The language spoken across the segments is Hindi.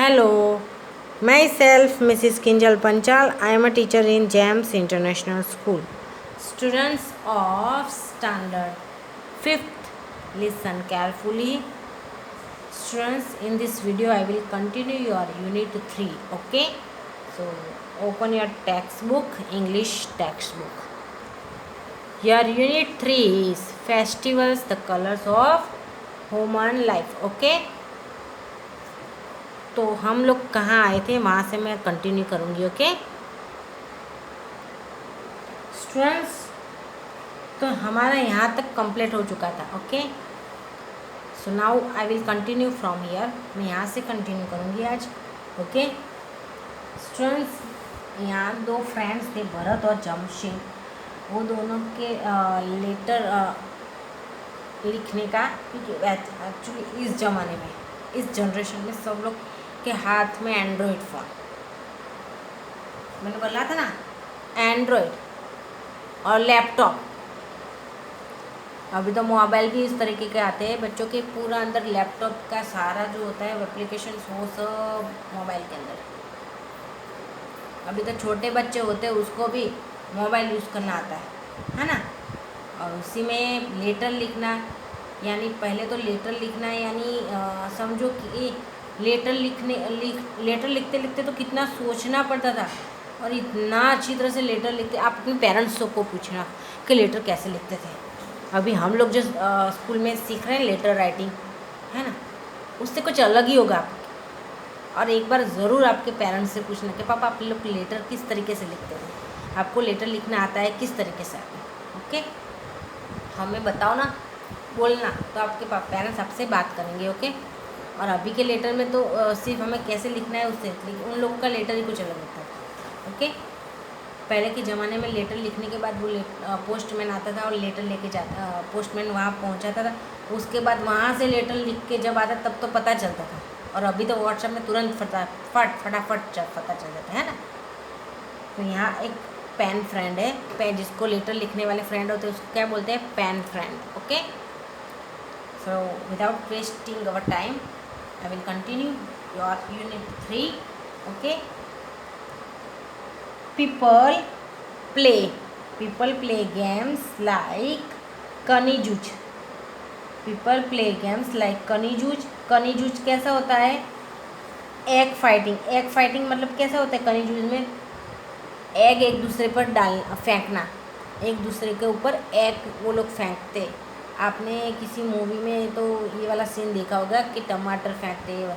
Hello, myself Mrs. Kinjal Panchal. I am a teacher in GEMS International School. Students of Standard 5th, listen carefully. Students, in this video I will continue your Unit 3. Okay, so open your textbook, English textbook. Your Unit 3 is Festivals, the colors of human life. Okay, तो हम लोग कहाँ आए थे वहाँ से मैं कंटिन्यू करूँगी. ओके स्टूडेंट्स, तो हमारा यहाँ तक कंप्लीट हो चुका था. Okay so now I will continue from here. मैं यहाँ से कंटिन्यू करूँगी आज. ओके स्टूडेंट्स, यहाँ दो फ्रेंड्स थे, भरत और जमशेद. वो दोनों के लेटर लिखने का, क्योंकि एक्चुअली इस ज़माने में, इस जनरेशन में सब लोग के हाथ में एंड्रॉयड फ़ोन. मैंने बोला था ना, एंड्रॉयड और लैपटॉप. अभी तो मोबाइल भी इस तरीके के आते हैं बच्चों के. पूरा अंदर लैपटॉप का सारा जो होता है एप्लीकेशन वो सब मोबाइल के अंदर. अभी तो छोटे बच्चे होते हैं उसको भी मोबाइल यूज़ करना आता है ना. और उसी में लेटर लिखना, यानी पहले तो लेटर लिखना, यानी समझो कि लेटर लिखते लिखते तो कितना सोचना पड़ता था. और इतना अच्छी तरह से लेटर लिखते. आप अपने पेरेंट्स को पूछना कि लेटर कैसे लिखते थे. अभी हम लोग जो स्कूल में सीख रहे हैं लेटर राइटिंग, है ना, उससे कुछ अलग ही होगा. और एक बार ज़रूर आपके पेरेंट्स से पूछना कि पापा आप लोग लेटर किस तरीके से लिखते थे, आपको लेटर लिखना आता है किस तरीके से आता है. ओके हमें बताओ ना, बोलना, तो आपके पेरेंट्स आपसे बात करेंगे. ओके और अभी के लेटर में तो सिर्फ हमें कैसे लिखना है उससे, लेकिन उन लोगों का लेटर ही कुछ अलग होता है. ओके पहले के ज़माने में लेटर लिखने के बाद वो पोस्टमैन आता था और लेटर लेके जाता, पोस्टमैन वहाँ पहुँचाता था. उसके बाद वहाँ से लेटर लिख के जब आता तब तो पता चलता था. और अभी तो व्हाट्सएप में तुरंत फटाफट पता चल जाता है ना. तो यहाँ एक पेन फ्रेंड है, जिसको लेटर लिखने वाले फ्रेंड होते हैं उसको क्या बोलते हैं, pen friend. Okay so without wasting our time I will continue your Unit 3. Okay. People play games like कनीजूज. People play games like कनीजूज. कनीजूज कैसा होता है, एग फाइटिंग मतलब कैसा होता है कनीजूज में, एग एक दूसरे पर फेंकना, एक दूसरे के ऊपर एग वो लोग फेंकते. आपने किसी मूवी में तो ये वाला सीन देखा होगा कि टमाटर फेंकते हैं.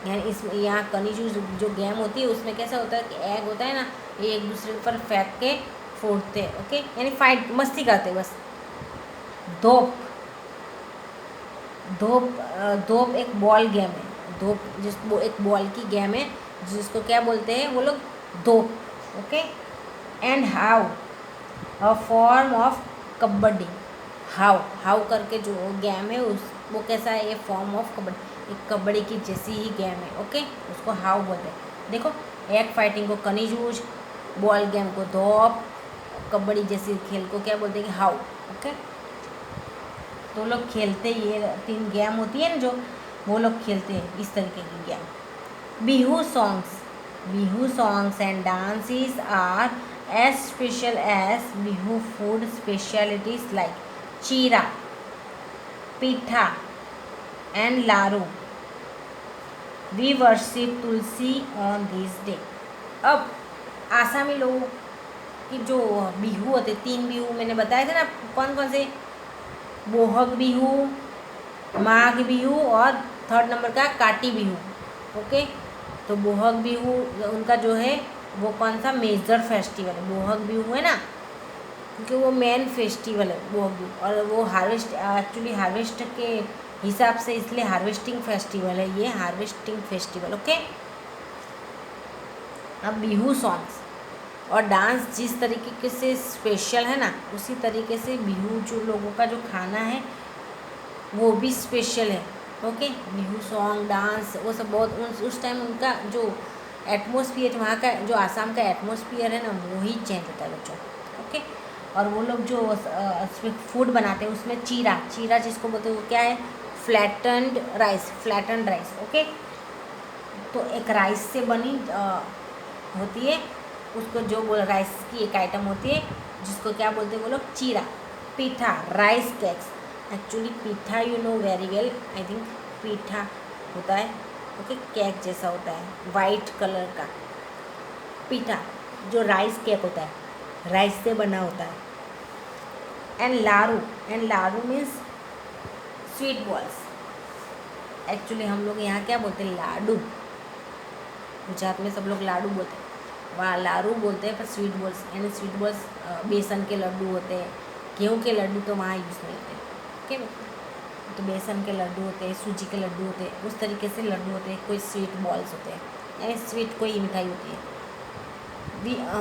यानी इस यहाँ कनीजूज जो गेम होती है उसमें कैसा होता है कि एग होता है ना, ये एक दूसरे पर फेंक के फोड़ते हैं. ओके यानी फाइट मस्ती करते बस. धोप एक बॉल गेम है. धोप एक बॉल की गेम है जिसको क्या बोलते हैं वो लोग, धोप. Okay and how a form of kabaddi. How करके जो गेम है वो कैसा है, ये फॉर्म ऑफ कबड्डी, एक कबड्डी की जैसी ही गेम है. ओके उसको हाउ बोलते हैं. देखो एग फाइटिंग को कनीजूज, बॉल गेम को धोप, कबड्डी जैसी खेल को क्या बोलते हैं कि हाउ. ओके तो लोग खेलते, ये 3 गेम होती है ना जो वो लोग खेलते हैं इस तरीके की game. Bihu songs and dances are as special as Bihu food specialities like chira, pitha and laru. We worship tulsi on this day. अब आसामी लोगों की जो बिहू होते, 3 बिहू मैंने बताए थे ना, कौन कौन से, बोहग बिहू, माघ बिहू और 3rd नंबर का काटी बिहू. ओके तो बोहग बिहू उनका जो है वो कौन सा मेजर फेस्टिवल है, बोहग बिहू है ना, क्योंकि वो मेन फेस्टिवल है बोहग बिहू. और वो एक्चुअली हार्वेस्ट के हिसाब से, इसलिए हार्वेस्टिंग फेस्टिवल है ये, हार्वेस्टिंग फेस्टिवल. ओके अब बिहू सॉन्ग्स और डांस जिस तरीके से स्पेशल है ना, उसी तरीके से बिहू जो लोगों का जो खाना है वो भी स्पेशल है. ओके बिहू सॉन्ग डांस वो सब बहुत उस टाइम उनका जो एटमॉस्फेयर, वहाँ का जो आसाम का एटमॉस्फेयर है ना वो ही चेंज होता है बच्चों. ओके और वो लोग जो फूड बनाते हैं उसमें चीरा जिसको बोलते हैं वो क्या है, फ्लैटन्ड राइस. ओके तो एक राइस से बनी होती है, उसको जो बोल राइस की एक आइटम होती है जिसको क्या बोलते हैं वो लोग, चीरा। पीठा, राइस केक्स। एक्चुअली पीठा you know very well, I think पीठा होता है, ओके, केक जैसा होता है वाइट कलर का। पीठा जो राइस केक होता है, राइस से बना होता है। And laru means sweet balls. Actually हम लोग यहाँ क्या बोलते हैं, लाडू। गुजरात में सब लोग लाडू बोलते हैं, वहाँ लारू बोलते हैं, पर स्वीट बॉल्स यानी स्वीट बॉल्स बेसन के लड्डू होते हैं। गेहूँ के लड्डू तो वहाँ यूज़ नहीं होते, ओके। तो बेसन के लड्डू होते हैं, सूजी के लड्डू होते हैं, उस तरीके से लड्डू होते हैं। कोई स्वीट बॉल्स होते हैं, यानी स्वीट कोई मिठाई होती है।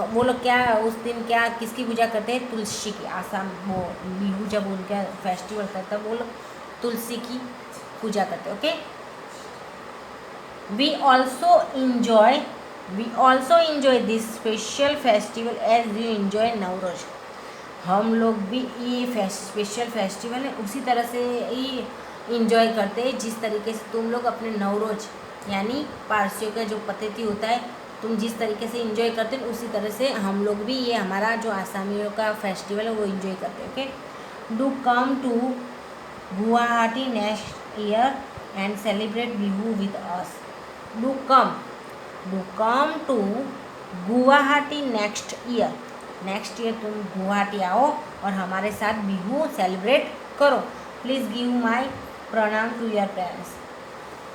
वो लोग क्या उस दिन क्या किसकी पूजा करते हैं, तुलसी की। आसाम वो बिहू जब उनका फेस्टिवल था तब वो लोग तुलसी की पूजा करते हैं, okay. We also enjoy this special festival as you enjoy Navroz. हम लोग भी ये स्पेशल फेस्टिवल है उसी तरह से ही इंजॉय करते हैं जिस तरीके से तुम लोग अपने नवरोज यानी पारसियों का जो पतेती होता है, तुम जिस तरीके से इंजॉय करते हो उसी तरह से हम लोग भी ये हमारा जो आसामियों का फेस्टिवल है वो इंजॉय करते हैं, okay. Do come to Guwahati next year and celebrate Bihu with us. Do come to Guwahati next year तुम गुवाहाटी आओ और हमारे साथ बिहू सेलिब्रेट करो। Please give my pranam to your parents.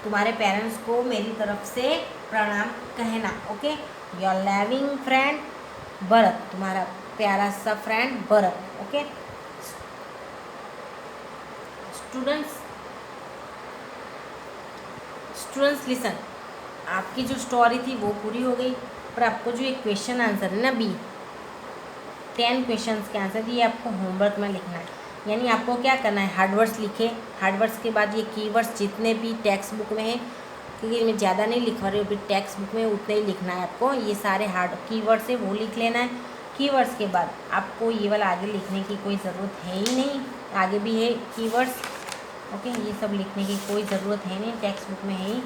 तुम्हारे पेरेंट्स को मेरी तरफ से प्रणाम कहना, okay. Your loving friend Bharat, तुम्हारा प्यारा सा friend Bharat, okay. Students listen. आपकी जो स्टोरी थी वो पूरी हो गई, पर आपको जो एक क्वेश्चन आंसर है ना बी, 10 क्वेश्चंस के आंसर ये आपको होमवर्क में लिखना है। यानी आपको क्या करना है, हार्डवर्ड्स लिखे, हार्डवर्ड्स के बाद ये कीवर्ड्स जितने भी टेक्स्ट बुक में हैं, क्योंकि मैं ज़्यादा नहीं लिखवा रही हूँ अभी, टेक्स्ट बुक में उतने ही लिखना है आपको। ये सारे हार्ड कीवर्ड्स है वो लिख लेना है। कीवर्ड्स के बाद आपको ये वाला आगे लिखने की कोई ज़रूरत है ही नहीं, आगे भी है कीवर्ड्स, ओके। ये सब लिखने की कोई ज़रूरत है नहीं, टेक्स्ट बुक में है ही।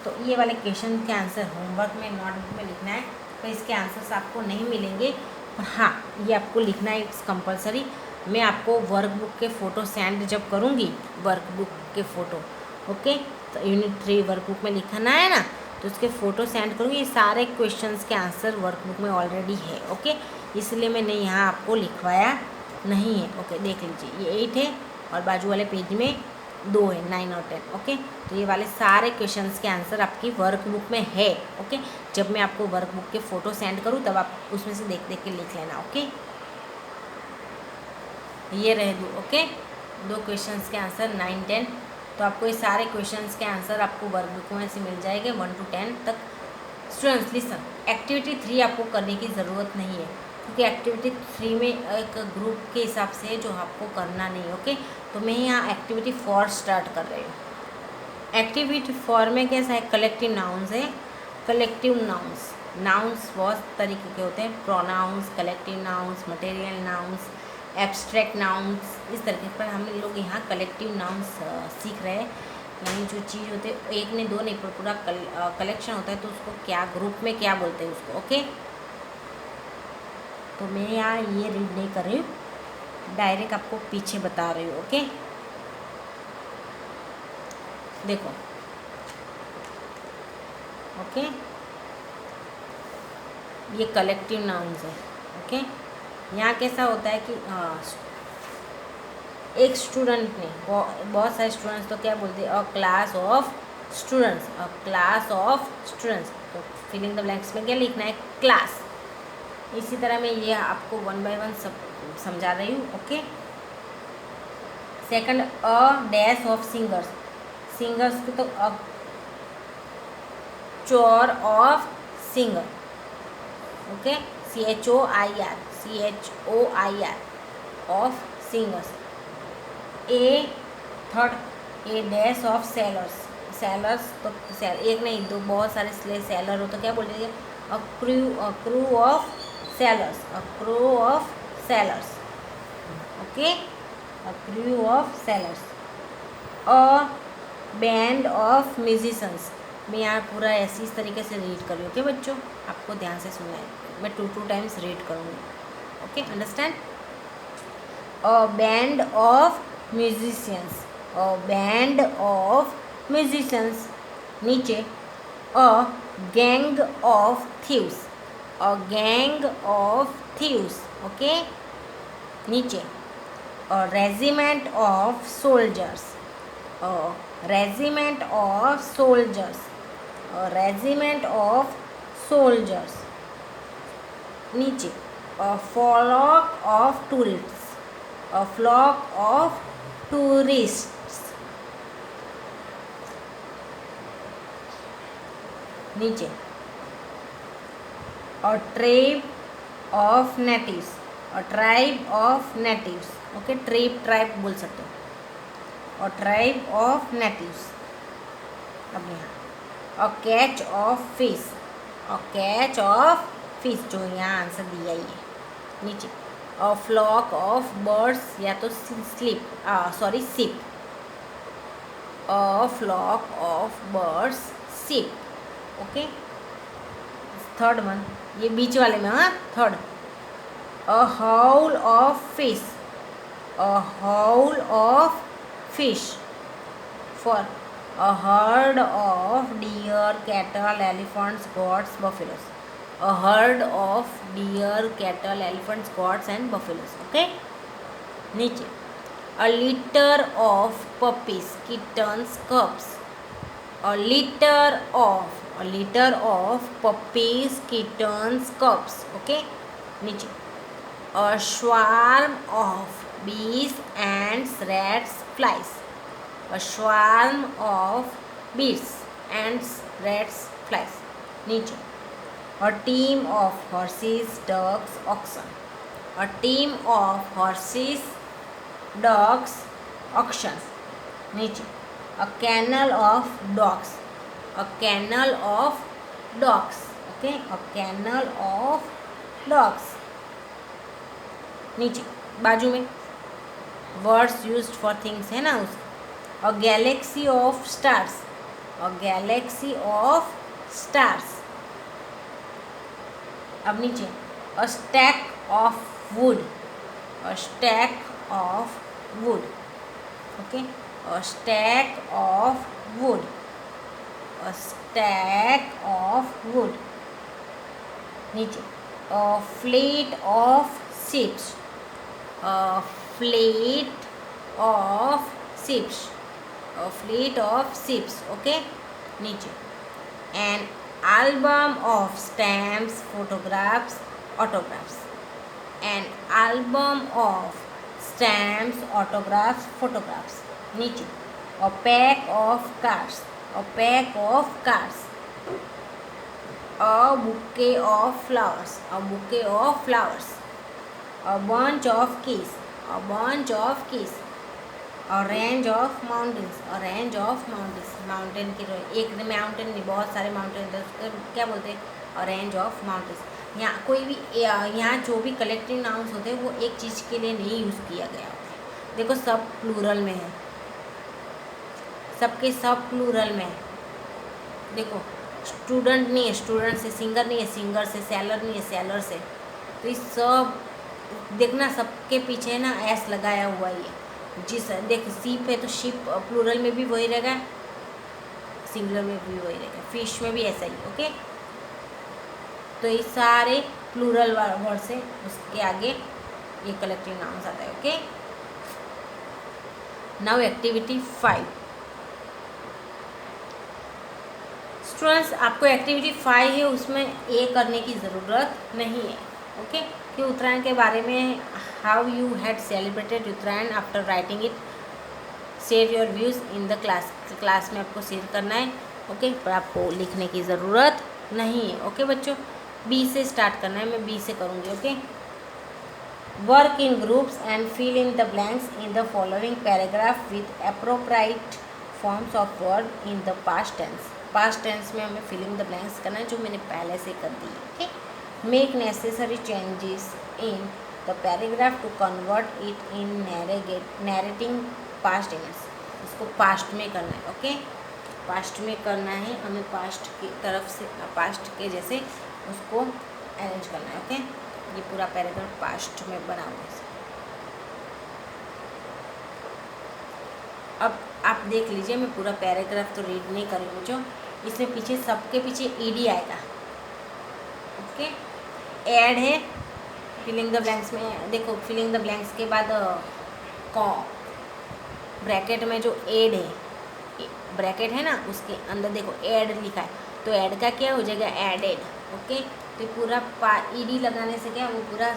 तो ये वाले क्वेश्चन के आंसर होमवर्क में नोटबुक में लिखना है, तो इसके आंसर्स आपको नहीं मिलेंगे, पर हाँ ये आपको लिखना है, इट्स कंपलसरी। मैं आपको वर्कबुक के फ़ोटो सेंड जब करूँगी, वर्कबुक के फ़ोटो, ओके, तो यूनिट 3 वर्कबुक में लिखना है ना, तो उसके फ़ोटो सेंड करूँगी। ये सारे क्वेश्चंस के आंसर वर्कबुक में ऑलरेडी है, ओके, इसलिए मैंने यहाँ आपको लिखवाया नहीं है, ओके। देख लीजिए ये 8 है और बाजू वाले पेज में 2 है, 9 और 10, ओके। तो ये वाले सारे क्वेश्चंस के आंसर आपकी वर्कबुक में है, ओके। जब मैं आपको वर्कबुक के फ़ोटो सेंड करूँ तब आप उसमें से देख देख के लिख लेना, ओके। ये रहे 2, ओके, 2 क्वेश्चंस के आंसर 9, 10। तो आपको ये सारे क्वेश्चंस के आंसर आपको वर्कबुक में से मिल जाएंगे 1 to 10 तक। स्टूडेंट्स लिसन, एक्टिविटी 3 आपको करने की ज़रूरत नहीं है, क्योंकि एक्टिविटी 3 में एक ग्रुप के हिसाब से जो आपको करना नहीं, ओके। तो मैं यहाँ एक्टिविटी 4 स्टार्ट कर रही हूँ। एक्टिविटी 4 में कैसा है, कलेक्टिव नाउन्स है। कलेक्टिव नाउन्स बहुत तरीके के होते हैं, pronouns, collective nouns, material nouns, abstract nouns, इस तरीके पर हम लोग यहाँ कलेक्टिव नाउन्स सीख रहे हैं। यानी जो चीज़ होते हैं, एक नहीं दो नहीं, पर पूरा कलेक्शन होता है, तो उसको क्या ग्रुप में क्या बोलते हैं उसको, ओके। तो मैं यहाँ ये रीड नहीं कर रही हूँ, डायरेक्ट आपको पीछे बता रही हूँ, ओके। देखो, ओके, ये कलेक्टिव नाउन्स है, ओके। यहाँ कैसा होता है कि एक स्टूडेंट ने, बहुत सारे स्टूडेंट्स तो क्या बोलते हैं, अ क्लास ऑफ स्टूडेंट्स, तो फिलिंग द ब्लैंक्स में क्या लिखना है, क्लास। इसी तरह मैं ये आपको 1 by 1 सब समझा रही हूँ, okay. Second, a dash of singers को तो अ चोर of singer, okay, CHOIR of singers. A dash of sellers तो एक नहीं दो, बहुत सारे सेलर हो तो क्या बोलेंगे, a crew of sellers, okay, a crew of sellers. A band of musicians, मैं यहाँ पूरा ऐसी इस तरीके से रीड कर रही हूँ। ओके बच्चों, आपको ध्यान से सुनना है, मैं 2 टाइम्स रीड करूँगी। Okay, understand. A band of musicians, a band of musicians. नीचे a gang of thieves, a gang of thieves. Okay, नीचे a regiment of soldiers, a regiment of soldiers, a regiment of soldiers. नीचे a flock of tourists, a flock of tourists. नीचे a tribe of natives, a tribe of natives. Okay, tribe बोल सकते हो, अ ट्राइब ऑफ नेटिव्स। अब यहाँ a catch of fish, a catch of fish, जो यहाँ आंसर दिया ही है। नीचे अ फ्लॉक ऑफ बर्ड्स, या तो सिप, अ फ्लॉक ऑफ बर्ड्स, सिप। ओके, थर्ड वन, ये बीच वाले में, हाँ, third a howl of fish, a howl of fish. For a herd of deer, cattle, elephants, goats, buffaloes, a herd of deer, cattle, elephants, goats and buffaloes. Okay, नीचे a litter of puppies, kittens, cubs, a litter of puppies, kittens, cubs. Okay, नीचे a swarm of bees, ants, rats, flies, a swarm of bees, ants, rats, flies. नीचे a team of horses, ducks, oxen, a team of horses, ducks, oxen. नीचे a kennel of dogs, a kennel of dogs. Okay, a kennel of dogs. नीचे बाजू में वर्ड्स यूज्ड फॉर थिंग्स है ना, उस a galaxy of stars, a galaxy of stars. अब नीचे a stack of wood, a stack of wood. Okay, a stack of wood, a stack of wood. नीचे a fleet of ships, a fleet of ships, a fleet of ships. Okay, नीचे an album of stamps, photographs, autographs, an album of stamps, autographs, photographs. नीचे a pack of cards, a pack of cards, a bouquet of flowers, a bouquet of flowers, a bunch of keys, a bunch of keys, a range of mountains, a range of mountains. Mountain की एक माउंटेन नहीं, बहुत सारे माउंटेन थे, उसको क्या बोलते हैं, a range of mountains. यहाँ कोई भी, यहाँ जो भी कलेक्टिव नाउन्स होते हैं वो एक चीज़ के लिए नहीं यूज़ किया गया होता है। देखो सब प्लूरल में है, सबके सब प्लूरल में है। देखो स्टूडेंट नहीं है, स्टूडेंट से, सिंगर नहीं है, सिंगर से, सेलर नहीं है, सेलर से। तो ये सब देखना, सबके पीछे ना एस लगाया हुआ ही है। जिस देख शिप है तो शिप प्लूरल में भी वही रहेगा, सिंगुलर में भी वही रहेगा, फिश में भी ऐसा ही। ओके, तो ये सारे प्लूरल वर्ड से उसके आगे ये कलेक्टिव नाउन्स आता है। Okay, now activity 5। स्टूडेंट्स, आपको एक्टिविटी 5 है, उसमें ए करने की ज़रूरत नहीं है। ओके, कि उत्तरायण के बारे में, how you had celebrated Uttarayan after writing it, share your views in the class. Class में आपको शेयर करना है। ओके, पर आपको लिखने की ज़रूरत नहीं है। ओके बच्चों, बी से स्टार्ट करना है, मैं बी से करूँगी। Okay, work in groups and fill in the blanks in the following paragraph with appropriate forms of word in the past tense. Past tense में हमें फिलिंग द ब्लैंक्स करना है, जो मैंने पहले से कर दी है। Okay, make necessary changes in the paragraph to convert it in narrating past events. इसको पास्ट में करना है। ओके, पास्ट में करना है हमें, पास्ट की तरफ से पास्ट के जैसे उसको अरेंज करना है। ओके, ये पूरा पैराग्राफ पास्ट में बना हुआ है। अब आप देख लीजिए, मैं पूरा पैराग्राफ तो रीड नहीं करूँगी, जो इसमें पीछे सबके पीछे ईडी आएगा। ओके, ऐड है फिलिंग द ब्लैंक्स में, देखो फिलिंग द ब्लैंक्स के बाद ब्रैकेट में जो एड है, ब्रैकेट है ना, उसके अंदर देखो ऐड लिखा है, तो ऐड का क्या हो जाएगा, एडेड। ओके, तो पूरा ईडी लगाने से क्या वो पूरा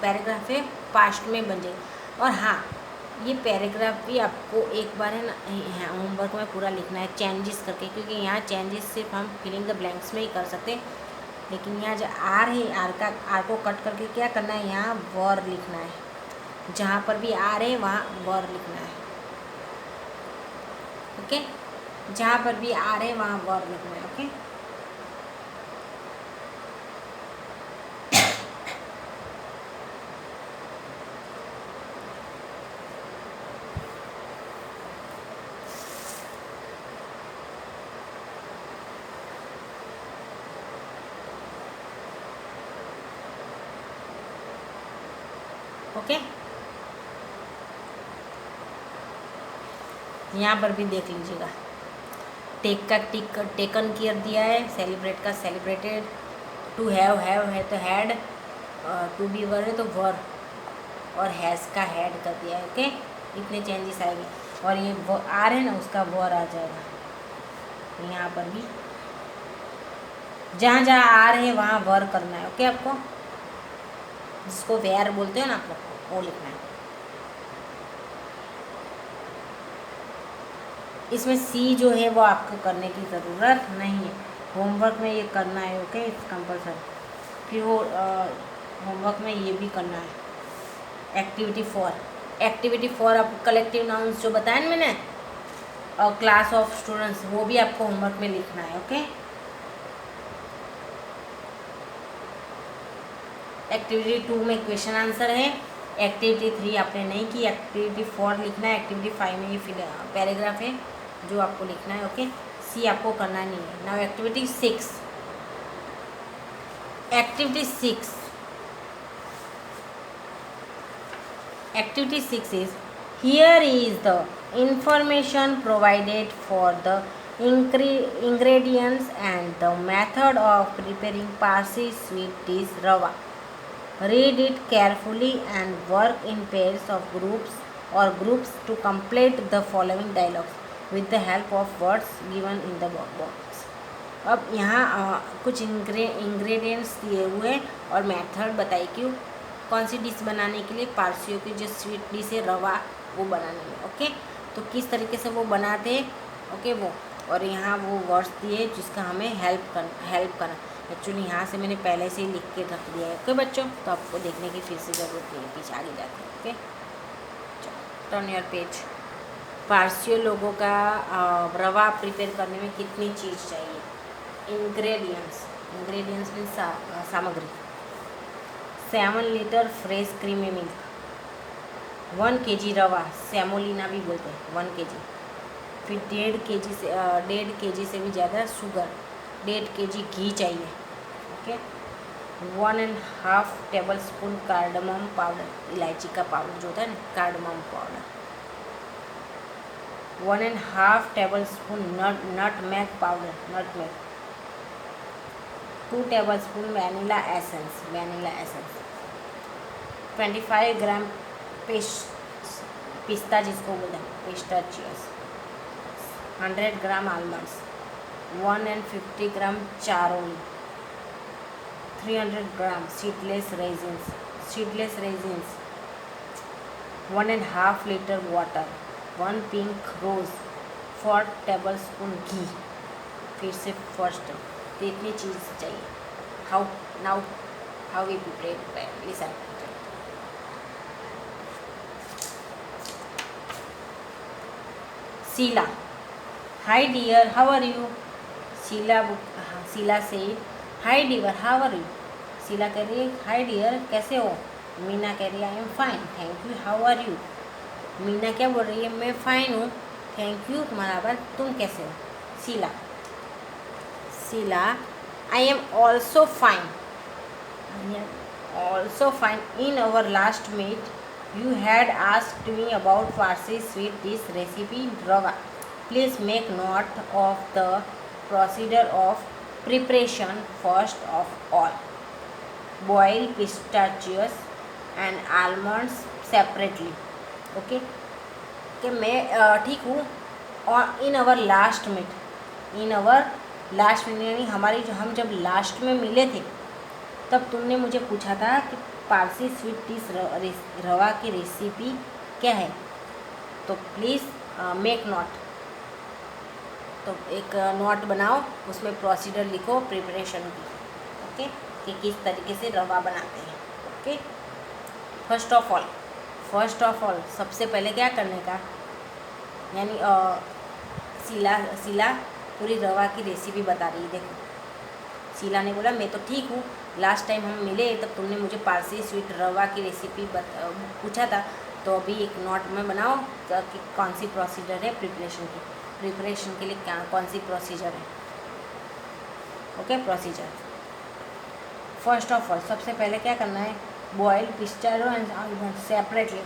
पैराग्राफ है पास्ट में बन जाएगा। और हाँ, ये पैराग्राफ भी आपको एक बार है ना होमवर्क में पूरा लिखना है चेंजेस करके, क्योंकि यहाँ चेंजेस सिर्फ हम फिलिंग द ब्लैंक्स में ही कर सकते हैं, लेकिन यहाँ जो आर है, आर को कट करके क्या करना है, यहाँ वर लिखना है, जहाँ पर भी आर है वहाँ वर लिखना है। ओके, जहाँ पर भी आ रहे वहाँ वर लिखना है। ओके, ओके, यहाँ पर भी देख लीजिएगा, टेक का टेकन केयर दिया है, सेलिब्रेट का सेलिब्रेटेड, टू हैव है तो हैड, टू बी वर है तो वर, और हैज़ का हैड कर दिया है। ओके, इतने चेंजेस आएंगे, और ये आर है ना उसका वर आ जाएगा। यहाँ पर भी जहाँ जहाँ आर है वहाँ वर करना है। ओके, आपको जिसको वेयर बोलते हो ना आप लोग को, वो लिखना है। इसमें सी जो है वो आपको करने की ज़रूरत नहीं है, होमवर्क में ये करना है। Okay, it's compulsory. फिर वो होमवर्क में ये भी करना है, एक्टिविटी फॉर आपको कलेक्टिव नाउन्स जो बताया ना मैंने, और क्लास ऑफ स्टूडेंट्स, वो भी आपको होमवर्क में लिखना है। ओके, एक्टिविटी 2 में क्वेश्चन आंसर है, एक्टिविटी 3 आपने नहीं की, एक्टिविटी 4 लिखना है, एक्टिविटी 5 में ये पैराग्राफ है जो आपको लिखना है। ओके, सी आपको करना नहीं है। Now activity 6 is, here is the information provided for the ingredients and the method of preparing Parsi sweet dish rava. Read it carefully and work in pairs of groups to complete the following dialogues with the help of words given in the box. अब यहाँ कुछ इंग्रेडिएंट्स दिए हुए और मेथड बताई कि कौन सी डिश बनाने के लिए, पारसियों की जो स्वीट डिश है रवा, वो बनाने में। ओके, तो किस तरीके से वो बनाते हैं, ओके वो, और यहाँ वो वर्ड्स दिए जिसका हमें हेल्प करना। एक्चुअली यहाँ से मैंने पहले से ही लिख के रख दिया है। ओके बच्चों, तो आपको देखने की फिर से ज़रूरत नहीं है, पीछे आगे जाते हैं। Okay, turn your page. पारसियों लोगों का रवा प्रिपेयर करने में कितनी चीज़ चाहिए, इंग्रेडिएंट्स मीन्स सामग्री। 7 litre fresh creamy milk, 1 kg रवा, सेमोलिना भी बोलते हैं, 1 kg। फिर 1.5 kg से भी ज़्यादा शुगर, 1.5 kg घी चाहिए। Okay, 1.5 tablespoon cardamom powder, इलायची का पाउडर जो होता है ना, cardamom powder. 1.5 tablespoon nutmeg powder, 2 tablespoon vanilla essence, 25 gram पिस्ता जिसको बोलते हैं पिस्ताचियोस, 100 ग्राम आलमंड्स, 150 ग्राम चारोली, 300 gram seedless raisins, 1.5 litre water, 1 pink rose, 4 tablespoon घी। फिर से फर्स्ट, तो इतनी चीज़ चाहिए। How we prepare, listen. Sheela, hi dear, how are you? Sheela से hi dear, how are you? Sheela कह रही है हाई डियर, कैसे हो? मीना कह रही है I am fine, thank you, how are you? Meena क्या बोल रही है, मैं फाइन हूँ, थैंक यू, तुम्हारा आभार, तुम कैसे हो? Sheila, Sheila, I am also fine. I am also fine. In our last meet, you had asked me about Farsi sweet dish recipe rava. Please make note of the procedure of preparation. First of all, boil pistachios and almonds separately. Okay, कि मैं ठीक हूँ। और in our last meet, in our last meet यानी हमारी जो हम जब लास्ट में मिले थे तब तुमने मुझे पूछा था कि पारसी स्वीट डिश रवा की रेसिपी क्या है। तो प्लीज़ मेक नोट, तो एक नोट बनाओ, उसमें प्रोसीजर लिखो प्रिपरेशन की। ओके, कि किस तरीके से रवा बनाते हैं। ओके, फर्स्ट ऑफ ऑल सबसे पहले क्या करने का, यानी शीला पूरी रवा की रेसिपी बता रही है। देखो, शीला ने बोला मैं तो ठीक हूँ, लास्ट टाइम हम मिले तब तुमने मुझे पारसी स्वीट रवा की रेसिपी पूछा था, तो अभी एक नोट में बनाओ कि कौन सी प्रोसीजर है प्रिपरेशन के लिए कौन सी प्रोसीजर है। Okay, procedure first of all सबसे पहले क्या करना है, boil pistachio and almond separately.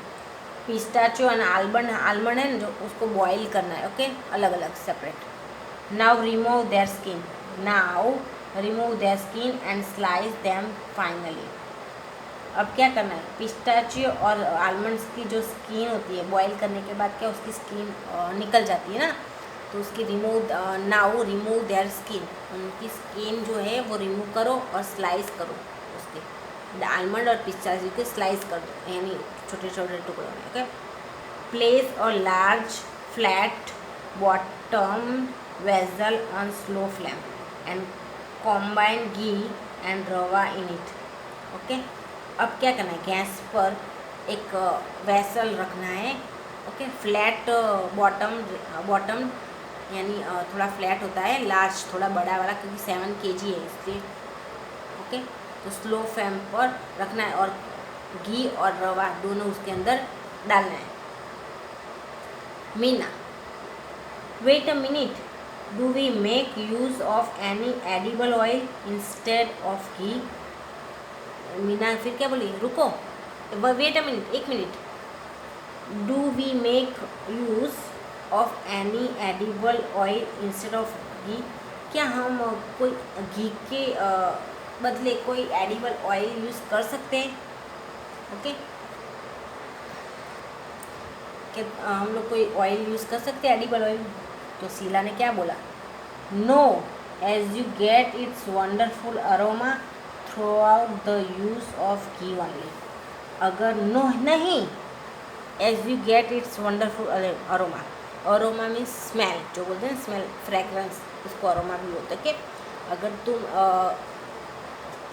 Pistachio and almond है जो, उसको बॉयल करना है। ओके, अलग अलग separate. Now remove their skin and slice them finely. अब क्या करना है, पिस्ताचियो और आलमंड्स की जो स्किन होती है बॉईल करने के बाद क्या उसकी स्किन निकल जाती है ना, तो उसकी रिमूव देयर स्किन, उनकी स्किन जो है वो रिमूव करो और स्लाइस करो उसके, आलमंड और पिस्ताचियो के स्लाइस कर दो, यानी छोटे छोटे टुकड़ों में। ओके, प्लेस और large flat bottom vessel on slow flame and combine ghee and रवा इन इट। ओके, अब क्या करना है, गैस पर एक वेसल रखना है। ओके, फ्लैट बॉटम यानी थोड़ा फ्लैट होता है, लार्ज थोड़ा बड़ा वाला, क्योंकि 7 kg है इसलिए। ओके, तो स्लो फ्लेम पर रखना है और घी और रवा दोनों उसके अंदर डालना है। Meena, wait a minute, do we make use of any edible oil instead of ghee. Meena फिर क्या बोली, रुको, वेट अ मिनट, एक मिनट। Do we make use of any edible oil instead of ghee, क्या हम कोई घी के बदले कोई एडिबल ऑयल यूज़ कर सकते हैं। ओके, क्या हम लोग कोई ऑयल यूज़ कर सकते हैं एडिबल ऑयल। तो शीला ने क्या बोला, no, as you get its wonderful aroma throughout the use of ghee only. अगर नहीं, as you get its wonderful aroma means smell, जो बोलते हैं स्मेल, फ्रेगरेंस, उसको अरोमा भी बोलते हैं। कि अगर तुम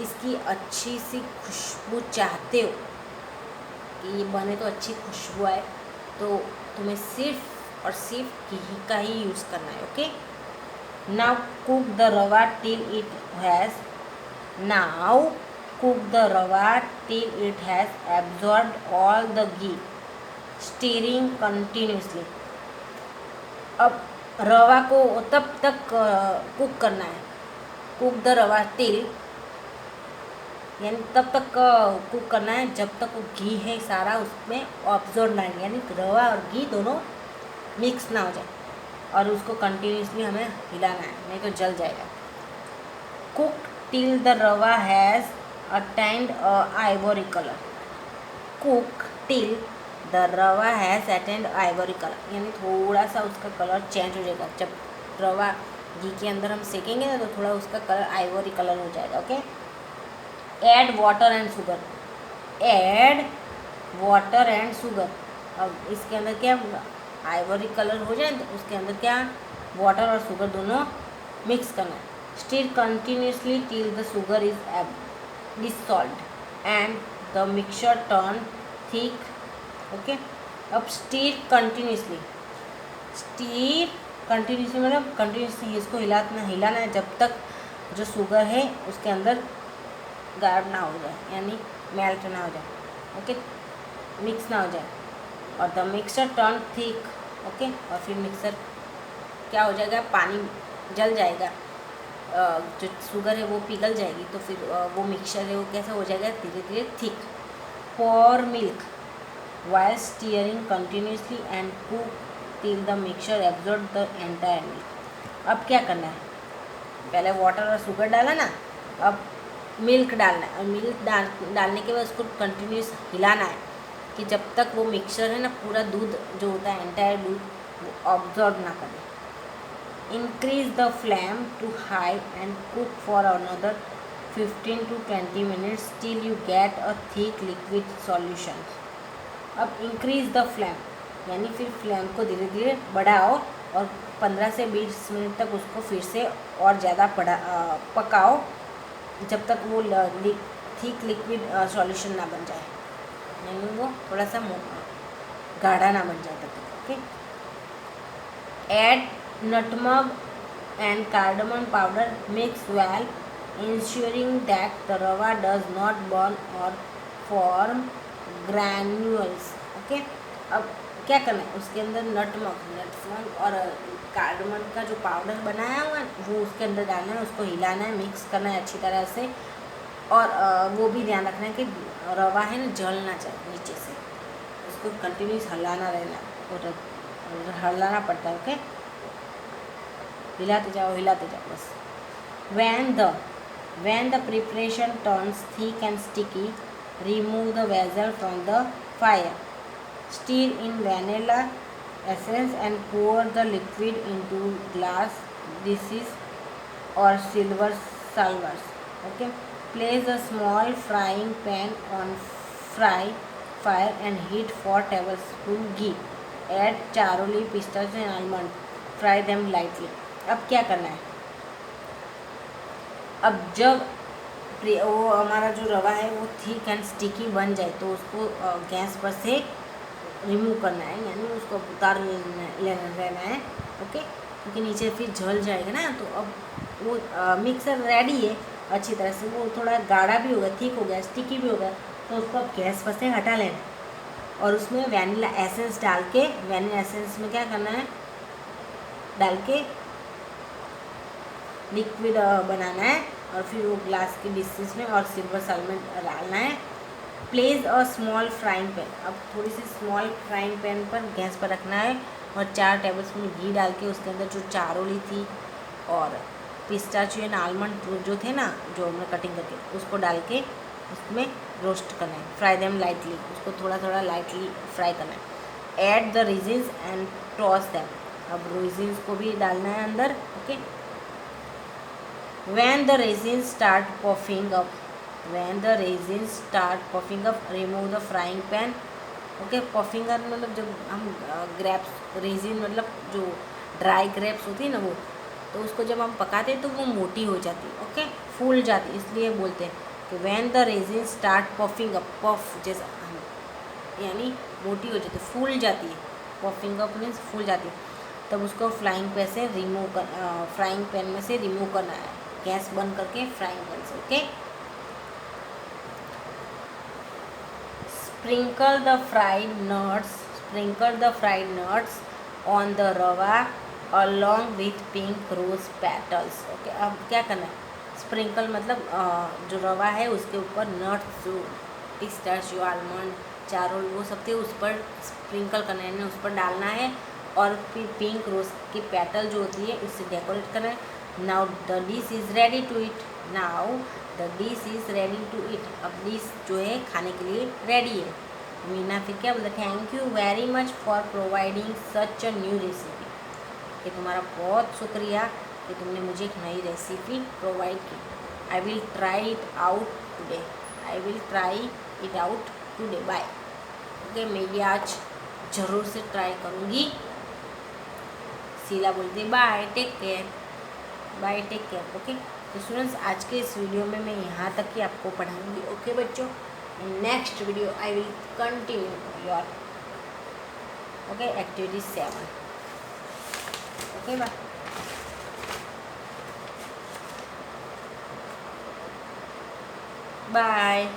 इसकी अच्छी सी खुशबू चाहते हो कि ये बने तो अच्छी खुशबू आए, तो तुम्हें सिर्फ और सिर्फ घी का ही यूज़ करना है। ओके, नाउ कुक द रवा till it has absorbed all the ghee, steering continuously. अब रवा को तब तक कुक करना है, कुक द रवा टिल यानी तब तक कुक करना है जब तक वो घी है सारा उसमें ऑब्जॉर्व ना, यानी रवा और घी दोनों मिक्स ना हो जाए, और उसको कंटिन्यूसली हमें हिलाना है, नहीं तो जल जाएगा। कुक टिल द रवा has attend Ivory colour, cook till the रवा हैज़ अटेंड आइवरी कलर, यानी थोड़ा सा उसका कलर चेंज हो जाएगा। जब रवा घी के अंदर हम सेकेंगे ना तो थोड़ा उसका कलर आइवरी कलर हो जाएगा। Okay, add water and sugar, अब इसके अंदर क्या आइवरी कलर हो जाए तो उसके अंदर क्या वाटर और शुगर दोनों मिक्स करना है। Stir continuously till the sugar is dissolved and the mixture turn thick. Okay, अब स्टीर कंटिन्यूसली मतलब कंटिन्यूसली इसको हिलाना है जब तक जो शुगर है उसके अंदर गायब ना हो जाए, यानी मेल्ट ना हो जाए। ओके, मिक्स ना हो जाए, और the mixture turn thick. Okay, और फिर मिक्सर क्या हो जाएगा, पानी जल जाएगा, जो शुगर है वो पिघल जाएगी, तो फिर वो मिक्सचर है वो कैसा हो जाएगा, धीरे धीरे thick. pour milk while stirring continuously and cook till the mixture absorb the entire milk। अब क्या करना है, पहले वाटर और शुगर डाला ना, अब मिल्क डालना है, और मिल्क डालने के बाद उसको कंटिन्यूस हिलाना है कि जब तक वो मिक्सचर है ना पूरा दूध जो होता है एंटायर दूध वो ऑब्जॉर्ब ना करे। Increase the flame to high and cook for another 15 to 20 minutes till you get a thick liquid solution। अब इंक्रीज द फ्लेम यानी फिर फ्लेम को धीरे धीरे बढ़ाओ और 15 से 20 मिनट तक उसको फिर से और ज़्यादा पकाओ जब तक वो थिक लिक्विड सॉल्यूशन ना बन जाए, यानी वो थोड़ा सा गाढ़ा ना बन जाए तब तक। Okay, add नटमग and cardamom powder, mix well ensuring that the rava does not burn or form granules। Okay, अब क्या करना है, उसके अंदर नटमग और कार्डमम का जो पाउडर बनाया हुआ है वो उसके अंदर डालना है, उसको हिलाना है, मिक्स करना है अच्छी तरह से, और वो भी ध्यान रखना है कि रवा है ना जल ना जाए नीचे से, उसको कंटिन्यूस हिलाना रहना और हिलाना पड़ता है। ओके, हिलाते जाओ बस। When the preparation turns thick and sticky, remove the vessel from the fire. Stir in vanilla essence and pour the liquid into glass dishes or silver salvers। Okay, place a small frying pan on fire and heat 4 tablespoon ghee। Add charoli, pistachios and almond, fry them lightly। अब क्या करना है, अब जब वो हमारा जो रवा है वो थिक एंड स्टिकी बन जाए तो उसको गैस पर से रिमूव करना है, यानी उसको उतार लेना है। ओके, क्योंकि नीचे फिर जल जाएगा ना, तो अब वो मिक्सर रेडी है अच्छी तरह से, वो थोड़ा गाढ़ा भी हो गया, थिक हो गया, स्टिकी भी हो गया, तो उसको अब गैस पर से हटा लेना और उसमें वैनिला एसेंस डाल के, वैनिला एसेंस में क्या करना है, डाल के लिक्विड बनाना है और फिर वो ग्लास की डिशेस में और सिल्वर साल्मन डालना है। Place a small frying pan, अब थोड़ी सी स्मॉल फ्राइंग पैन पर गैस पर रखना है और 4 टेबलस्पून घी डाल के उसके अंदर जो चारोली थी और पिस्ताचियो एंड आलमंड जो थे ना, जो हमने कटिंग करके उसको डाल के उसमें रोस्ट करना है। फ्राई देम लाइटली, उसको थोड़ा थोड़ा लाइटली फ्राई करना है। Add the resins and toss them, अब रेजिन्स को भी डालना है अंदर। Okay, when the raisins start puffing up remove the frying pan। Okay, puffing up मतलब जब हम ग्रेप्स रेजिन मतलब जो ड्राई ग्रेप्स होती है ना वो, तो उसको जब हम पकाते हैं तो वो मोटी हो जाती है। ओके, फूल जाती, इसलिए बोलते हैं कि when the raisins start puffing up, puff जैसा यानी मोटी हो जाती है, फूल जाती है, पफिंग अप मीन्स फूल जाती है, तब उसको फ्राइंग पैन में से रिमूव करना है, गैस बंद करके फ्राइंग पैन से। Okay, sprinkle the fried nuts on the rava along with pink rose petals। Okay, अब क्या करना है, स्प्रिंकल मतलब जो रवा है उसके ऊपर नट्स जो पिस्ताचियो, आलमंड, चारोल वो सब थे उस पर स्प्रिंकल करना है, उस पर डालना है, और फिर पिंक रोज की पेटल जो होती है उससे डेकोरेट करना है। Now the dish is ready to eat. अब डिश जो है खाने के लिए रेडी है। मीना फिर क्या बोलते, thank you very much for providing such a new recipe, कि तुम्हारा बहुत शुक्रिया कि तुमने मुझे एक नई रेसिपी प्रोवाइड की। I will try it out today bye. Okay, मैं ये आज ज़रूर से ट्राई करूँगी। शीला बोलती बाय, टेक केयर। ओके, तो स्टूडेंट्स आज के इस वीडियो में मैं यहाँ तक ही आपको पढ़ाऊँगी। ओके बच्चों, next video I will continue your activity 7। Okay, bye.